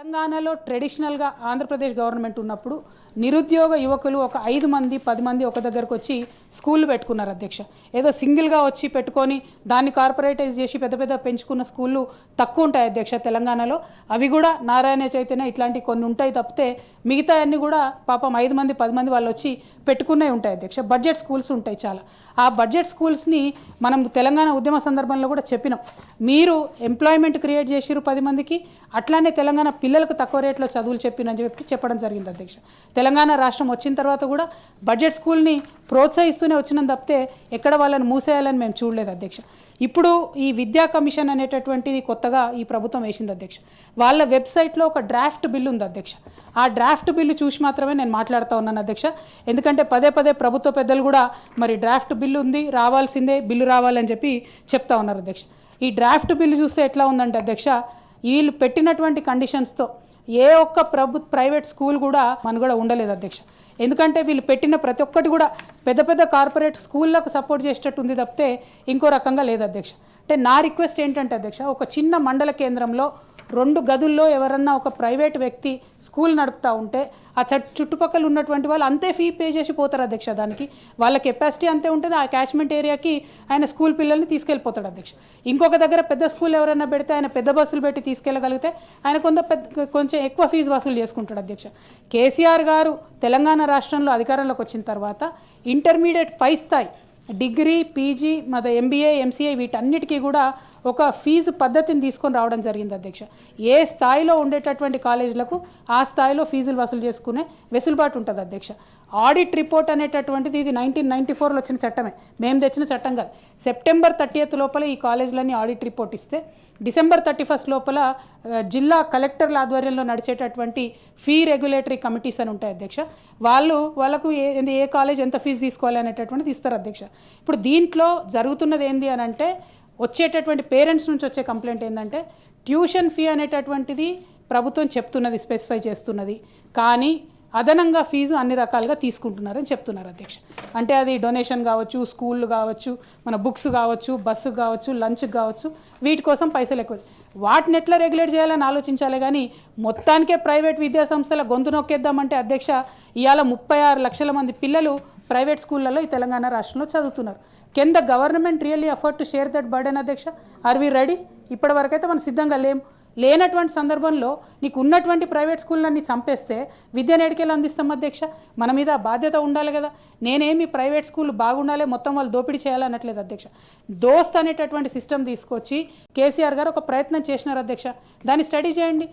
తెలంగాణలో ట్రెడిషనల్గా ఆంధ్రప్రదేశ్ గవర్నమెంట్ ఉన్నప్పుడు నిరుద్యోగ యువకులు ఒక 5 మంది 10 మంది ఒక దగ్గరకు వచ్చి స్కూల్ పెట్టుకున్నారు అధ్యక్ష. ఏదో సింగిల్గా వచ్చి పెట్టుకొని దాన్ని కార్పొరేటైజ్ చేసి పెద్ద పెద్ద పెంచుకున్న స్కూళ్ళు తక్కువ ఉంటాయి అధ్యక్ష తెలంగాణలో. అవి కూడా నారాయణ చైతన్య ఇట్లాంటి కొన్ని ఉంటాయి తప్పితే మిగతా అన్ని కూడా పాపం 5 మంది 10 మంది వాళ్ళు వచ్చి పెట్టుకునే ఉంటాయి అధ్యక్ష. బడ్జెట్ స్కూల్స్ ఉంటాయి చాలా. ఆ బడ్జెట్ స్కూల్స్ని మనం తెలంగాణ ఉద్యమ సందర్భంలో కూడా చెప్పినాం. మీరు ఎంప్లాయ్మెంట్ క్రియేట్ చేసిరు 10 మందికి, అట్లానే తెలంగాణ పిల్లలకు తక్కువ రేట్లో చదువులు చెప్పినని చెప్పడం జరిగింది అధ్యక్ష. తెలంగాణ రాష్ట్రం వచ్చిన తర్వాత కూడా బడ్జెట్ స్కూల్ని ప్రోత్సహిస్తూనే వచ్చినాం తప్పితే ఎక్కడ వాళ్ళని మూసేయాలని మేము చూడలేదు అధ్యక్ష. ఇప్పుడు ఈ విద్యా కమిషన్ అనేటటువంటిది కొత్తగా ఈ ప్రభుత్వం వేసింది అధ్యక్ష. వాళ్ళ వెబ్సైట్లో ఒక డ్రాఫ్ట్ బిల్లు ఉంది అధ్యక్ష. ఆ డ్రాఫ్ట్ బిల్లు చూసి మాత్రమే నేను మాట్లాడుతూ ఉన్నాను అధ్యక్ష. ఎందుకంటే పదే పదే ప్రభుత్వ పెద్దలు కూడా మరి డ్రాఫ్ట్ బిల్లు ఉంది, రావాల్సిందే, బిల్లు రావాలని చెప్పి చెప్తా ఉన్నారు అధ్యక్ష. ఈ డ్రాఫ్ట్ బిల్లు చూస్తే ఎట్లా ఉందంటే అధ్యక్ష, వీళ్ళు పెట్టినటువంటి కండిషన్స్తో ఏ ఒక్క ప్రైవేట్ స్కూల్ కూడా మనుగడ ఉండలేదు అధ్యక్ష. ఎందుకంటే వీళ్ళు పెట్టిన ప్రతి ఒక్కటి కూడా పెద్ద పెద్ద కార్పొరేట్ స్కూళ్ళకు సపోర్ట్ చేసేటట్టు ఉంది తప్పితే ఇంకో రకంగా లేదు అధ్యక్ష. అంటే నా రిక్వెస్ట్ ఏంటంటే అధ్యక్ష, ఒక చిన్న మండల కేంద్రంలో 2 గదుల్లో ఎవరన్నా ఒక ప్రైవేట్ వ్యక్తి స్కూల్ నడుపుతూ ఉంటే ఆ చుట్టుపక్కల ఉన్నటువంటి వాళ్ళు అంతే ఫీ పే చేసి పోతారు అధ్యక్ష. దానికి వాళ్ళ కెపాసిటీ అంతే ఉంటుంది. ఆ క్యాచ్మెంట్ ఏరియాకి ఆయన స్కూల్ పిల్లల్ని తీసుకెళ్ళిపోతాడు అధ్యక్ష. ఇంకొక దగ్గర పెద్ద స్కూల్ ఎవరైనా పెడితే ఆయన పెద్ద బస్సులు పెట్టి తీసుకెళ్ళగలిగితే ఆయన కొంచెం ఎక్కువ ఫీజు వసూలు చేసుకుంటాడు అధ్యక్ష. కేసీఆర్ గారు తెలంగాణ రాష్ట్రంలో అధికారంలోకి వచ్చిన తర్వాత ఇంటర్మీడియట్ పై స్థాయి డిగ్రీ, పీజీ, ఎంబీఏ, ఎంసీఏ వీటన్నిటికీ కూడా ఒక ఫీజు పద్ధతిని తీసుకొని రావడం జరిగింది అధ్యక్ష. ఏ స్థాయిలో ఉండేటటువంటి కాలేజీలకు ఆ స్థాయిలో ఫీజులు వసూలు చేసుకునే వెసులుబాటు ఉంటుంది అధ్యక్ష. ఆడిట్ రిపోర్ట్ అనేటటువంటిది ఇది 1994లో వచ్చిన చట్టమే, మేము తెచ్చిన చట్టం కాదు. సెప్టెంబర్ 30 లోపల ఈ కాలేజీలన్నీ ఆడిట్ రిపోర్ట్ ఇస్తే డిసెంబర్ 31 లోపల జిల్లా కలెక్టర్ల ఆధ్వర్యంలో నడిచేటటువంటి ఫీ రెగ్యులేటరీ కమిటీస్ అని ఉంటాయి అధ్యక్ష. వాళ్ళకు ఏ కాలేజ్ ఎంత ఫీజు తీసుకోవాలి అనేటటువంటిది ఇస్తారు అధ్యక్ష. ఇప్పుడు దీంట్లో జరుగుతున్నది ఏంది అని అంటే, వచ్చేటటువంటి పేరెంట్స్ నుంచి వచ్చే కంప్లైంట్ ఏంటంటే ట్యూషన్ ఫీ అనేటటువంటిది ప్రభుత్వం చెప్తున్నది, స్పెసిఫై చేస్తున్నది, కానీ అదనంగా ఫీజు అన్ని రకాలుగా తీసుకుంటున్నారని చెప్తున్నారు అధ్యక్ష. అంటే అది డొనేషన్ కావచ్చు, స్కూళ్ళు కావచ్చు, మన బుక్స్ కావచ్చు, బస్సు కావచ్చు, లంచ్కి కావచ్చు, వీటి కోసం పైసలు ఎక్కువ. వాటిని ఎట్లా రెగ్యులేట్ చేయాలని ఆలోచించాలి కానీ మొత్తానికే ప్రైవేట్ విద్యా సంస్థల గొంతు నొక్కేద్దామంటే అధ్యక్ష, ఇవాళ 36 లక్షల మంది పిల్లలు ప్రైవేట్ స్కూళ్ళల్లో ఈ తెలంగాణ రాష్ట్రంలో చదువుతున్నారు. Can the government really afford to share that burden అధ్యక్ష? Are we ready? ఇప్పటివరకైతే మనం సిద్ధంగా లేనటువంటి సందర్భంలో నీకు ఉన్నటువంటి ప్రైవేట్ స్కూళ్ళన్నీ చంపేస్తే విద్యను ఎడికెళ్ళి అందిస్తాం అధ్యక్ష? మన మీద బాధ్యత ఉండాలి కదా. నేనేమి ప్రైవేట్ స్కూల్ బాగుండాలి, మొత్తం వాళ్ళు దోపిడీ చేయాలన్నట్లేదు అధ్యక్ష. దోస్త్ అనేటటువంటి సిస్టమ్ తీసుకొచ్చి కేసీఆర్ గారు ఒక ప్రయత్నం చేసినారు అధ్యక్ష. దాన్ని స్టడీ చేయండి.